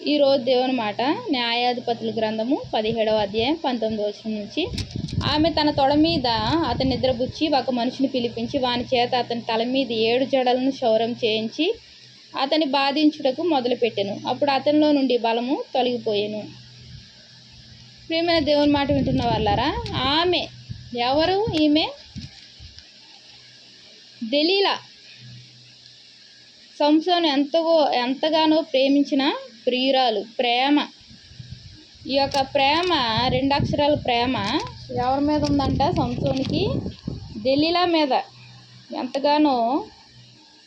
ఈరోజు దేవుని మాట న్యాయాధిపతుల గ్రంథము 17వ అధ్యాయం 19వ వచనం నుంచి. ఆమె తన తొడ మీద అతని నిద్రపుచ్చి ఒక మనిషిని పిలిపించి వాని చేత అతని తల మీద 7 జడలను క్షౌరం చేయించి అతని బాధించుటకు మొదలుపెట్టెను. అప్పుడు అతనిలో నుండి బలము తొలగిపోయెను. ప్రియమైన దేవుని మాట వింటున్న వాళ్ళారా, ఆమె ఎవరు? ఈమె దెలీలా. సంసోను ఎంతగానో ప్రేమించిన ప్రియురాలు. ప్రేమ, ఈ యొక్క ప్రేమ 2 అక్షరాల ప్రేమ ఎవరి మీద ఉందంట? సంసోనికి దెలీలా మీద ఎంతగానో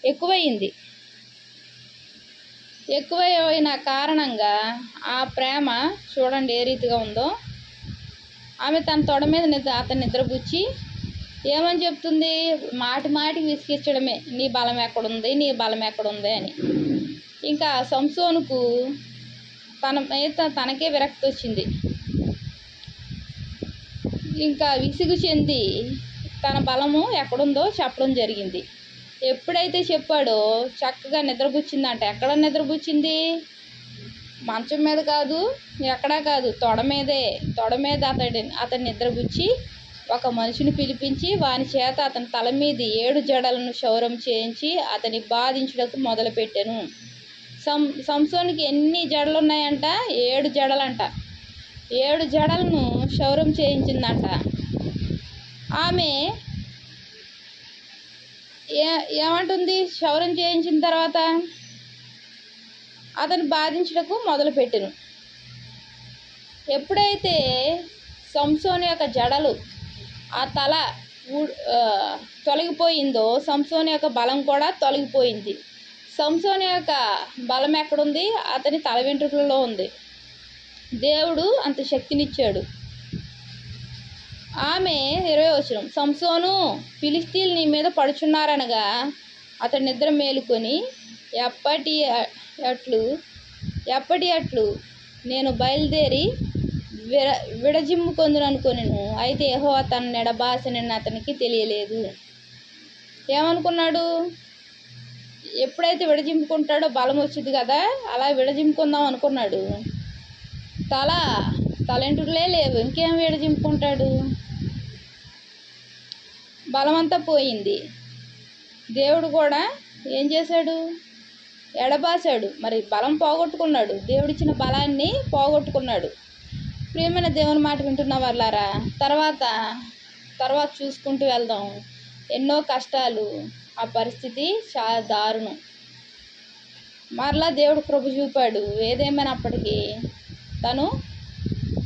ఎక్కువైంది. ఎక్కువైన కారణంగా ఆ ప్రేమ చూడండి ఏ రీతిగా ఉందో. ఆమె తన తొడ మీద అతని నిద్రపుచ్చి ఏమని చెప్తుంది? మాటికి విసిగించడమే, నీ బలం ఎక్కడుంది, నీ బలం ఎక్కడుంది అని. ఇంకా సంసోనుకు తనకే విరక్తి వచ్చింది. ఇంకా విసుగు చెంది తన బలము ఎక్కడుందో చెప్పడం జరిగింది. ఎప్పుడైతే చెప్పాడో చక్కగా నిద్రపుచ్చిందంట. ఎక్కడ నిద్రపుచ్చింది? మంచం మీద కాదు, ఎక్కడా కాదు, తొడ మీద అతని నిద్రపుచ్చి ఒక మనిషిని పిలిపించి వాని చేత అతని తల మీద 7 జడలను క్షౌరం చేయించి అతని బాధించుటకు మొదలుపెట్టెను. సంసోనికి ఎన్ని జడలు ఉన్నాయంట? 7 జడలంట. 7 జడలను క్షౌరం చేయించిందంట. ఆమె ఏమంటుంది? క్షౌరం చేయించిన తర్వాత అతను బాధించుటకు మొదలుపెట్టెను. ఎప్పుడైతే సంసోను యొక్క జడలు, ఆ తల తొలగిపోయిందో సంసోను యొక్క బలం కూడా తొలగిపోయింది. సంసోను యొక్క బలం ఎక్కడుంది? అతని తల వెంట్రుకలలో ఉంది. దేవుడు అంత శక్తినిచ్చాడు. ఆమె 20వ వచనం, సంసోను, ఫిలిష్తీయులు నీ మీద పడుచున్నారనగా అతని నిద్ర మేలుకొని ఎప్పటి అట్లు నేను బయలుదేరి విడజిమ్ముకొందుననుకొనెను. అయితే యెహోవా తనను ఎడబాసెనని అతనికి తెలియలేదు. ఏమనుకున్నాడు? ఎప్పుడైతే విడజిమ్ముకుంటాడో బలం వచ్చింది కదా, అలా విడజిమ్ముకుందాం అనుకున్నాడు. తలెంటుకులే లేవు, ఇంకేం విడజిమ్ముకుంటాడు? బలమంతా పోయింది. దేవుడు కూడా ఏం చేశాడు? ఎడబాసాడు. మరి బలం పోగొట్టుకున్నాడు. దేవుడిచ్చిన బలాన్ని పోగొట్టుకున్నాడు. ప్రియమైన దేవుని మాట వింటున్న వాళ్ళారా, తర్వాత చూసుకుంటూ వెళ్దాం. ఎన్నో కష్టాలు, ఆ పరిస్థితి చాలా దారుణం. మరలా దేవుడు కృప చూపాడు. ఏదేమైనప్పటికీ తను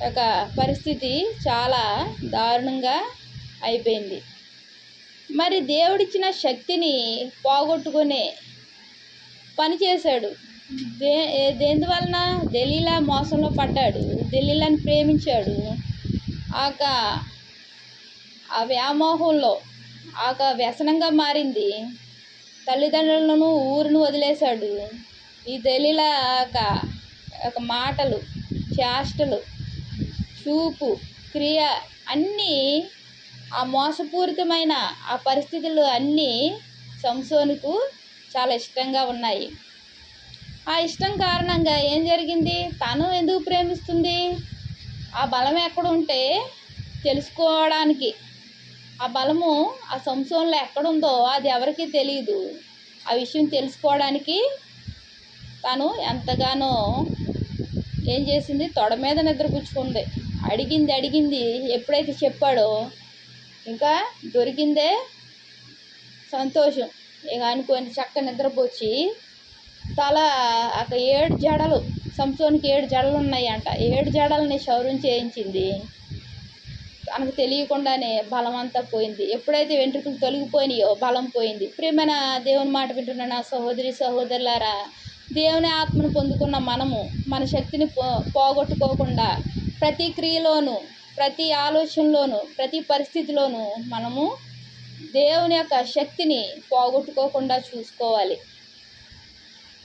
యొక్క పరిస్థితి చాలా దారుణంగా అయిపోయింది. మరి దేవుడిచ్చిన శక్తిని పోగొట్టుకునే పని చేశాడు. దేనివలన? దెలీలా మోసంలో పడ్డాడు. దెలీలాని ప్రేమించాడు. ఆ వ్యామోహంలో వ్యసనంగా మారింది. తల్లిదండ్రులను, ఊరిని వదిలేశాడు. ఈ దెలీలా మాటలు, చేష్టలు, చూపు, క్రియ అన్నీ, ఆ మోసపూరితమైన ఆ పరిస్థితులు అన్నీ సంసోనుకు చాలా ఇష్టంగా ఉన్నాయి. ఆ ఇష్టం కారణంగా ఏం జరిగింది? తను ఎందుకు ప్రేమిస్తుంది? ఆ బలం ఎక్కడుంటే తెలుసుకోవడానికి, ఆ బలము ఆ సంసోనులో ఎక్కడుందో అది ఎవరికీ తెలియదు. ఆ విషయం తెలుసుకోవడానికి తను ఎంతగానో ఏం చేసింది? తొడ మీద నిద్రపుచ్చుకుంది. అడిగింది. ఎప్పుడైతే చెప్పాడో ఇంకా దొరికిందే సంతోషం. ఇక అనుకొని చక్క నిద్రపోచి తల 7 జడలు, సంసోనికి 7 జడలు ఉన్నాయంట. 7 జడలని క్షౌరం చేయించింది. తనకు తెలియకుండానే బలం అంతా పోయింది. ఎప్పుడైతే వెంట్రుకలు తొలగిపోయినాయో బలం పోయింది. ప్రియమైన దేవుని మాట వింటున్న నా సహోదరి సహోదరులారా, దేవుని ఆత్మను పొందుకున్న మనము మన శక్తిని పోగొట్టుకోకుండా ప్రతి క్రియలోనూ, ప్రతి ఆలోచనలోనూ, ప్రతి పరిస్థితిలోనూ మనము దేవుని యొక్క శక్తిని పోగొట్టుకోకుండా చూసుకోవాలి.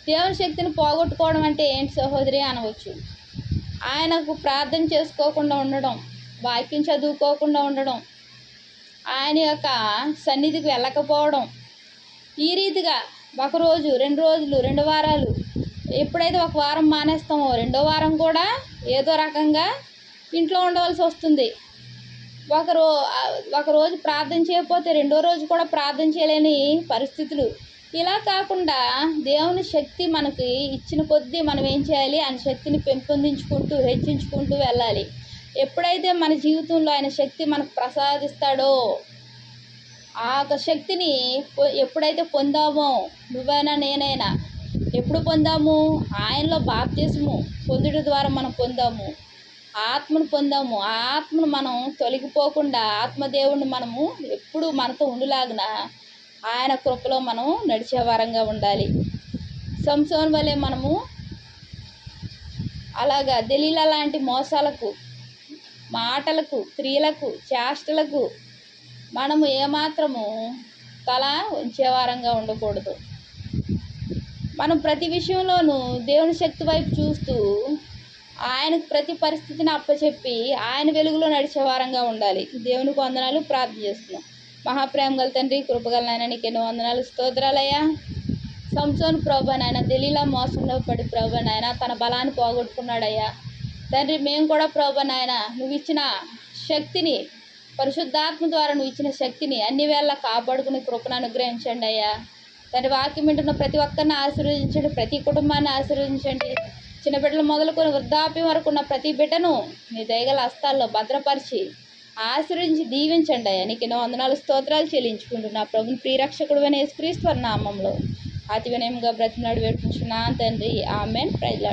దేవుని శక్తిని పోగొట్టుకోవడం అంటే ఏంటి సహోదరి అనవచ్చు. ఆయనకు ప్రార్థన చేసుకోకుండా ఉండడం, వాక్యం చదువుకోకుండా ఉండడం, ఆయన యొక్క సన్నిధికి వెళ్ళకపోవడం, ఈ రీతిగా 1 రోజు, 2 రోజులు, 2 వారాలు ఎప్పుడైతే ఒక వారం మానేస్తామో రెండో వారం కూడా ఏదో రకంగా ఇంట్లో ఉండవలసి వస్తుంది. ఒకరోజు ప్రార్థన చేయకపోతే రెండో రోజు కూడా ప్రార్థన చేయలేని పరిస్థితులు. ఇలా కాకుండా దేవుని శక్తి మనకి ఇచ్చిన కొద్దీ మనం ఏం చేయాలి? ఆయన శక్తిని పెంపొందించుకుంటూ హెచ్చించుకుంటూ వెళ్ళాలి. ఎప్పుడైతే మన జీవితంలో ఆయన శక్తి మనకు ప్రసాదిస్తాడో ఆ శక్తిని ఎప్పుడైతే పొందామో నువ్వైనా నేనైనా ఎప్పుడు పొందాము? ఆయనలో బాప్తిస్మము పొందుట ద్వారా మనం పొందాము, ఆత్మను పొందాము. ఆ ఆత్మను మనం తొలగిపోకుండా ఆత్మదేవుడిని మనము ఎప్పుడు మనతో ఉండులాగిన ఆయన కృపలో మనం నడిచే వారంగా ఉండాలి. సంసోను వలె మనము అలాగా దెలీలా లాంటి మోసాలకు, మాటలకు, క్రియలకు, చేష్టలకు మనము ఏమాత్రము తల ఉంచేవారంగా ఉండకూడదు. మనం ప్రతి విషయంలోనూ దేవుని శక్తి వైపు చూస్తూ ఆయనకు ప్రతి పరిస్థితిని అప్పచెప్పి ఆయన వెలుగులో నడిచే వారంగా ఉండాలి. దేవునికి వందనాలు. ప్రార్థన చేస్తున్నాం. మహాప్రేమ గల తండ్రి, కృపగల నాయన, నీకు ఎన్నో వందనాలు, స్తోత్రాలయ్యా. సంసోను ప్రభు నాయన దెలీలా మోసంలో పడి ప్రభు నాయన తన బలాన్ని పోగొట్టుకున్నాడయ్యా. తండ్రి, మేము కూడా ప్రభు నాయన నువ్వు ఇచ్చిన శక్తిని, పరిశుద్ధాత్మ ద్వారా నువ్వు ఇచ్చిన శక్తిని అన్ని వేళ కాపాడుకుని కృపను అనుగ్రహించండి అయ్యా. తండ్రి, వాక్యం వింటున్న ప్రతి ఒక్కరిని ఆశీర్వదించండి, ప్రతి కుటుంబాన్ని ఆశీర్వదించండి. చిన్న బిడ్డలు మొదలుకొని వృద్ధాప్యం వరకు ఉన్న ప్రతి బిడ్డను మీ దయగల హస్తాల్లో భద్రపరిచి ఆశీర్వదించి దీవించండి అయ్యా. నీకు ఎన్నో వందనాలు, స్తోత్రాలు చెల్లించుకుంటున్నా ప్రభుని ప్రియరక్షకుడు అనే యేసుక్రీస్తు నామములో అతి వినయంగా బ్రతిమలాడి వేడుకుంటున్నాను తండ్రి. ఆమేన్. Praise lord.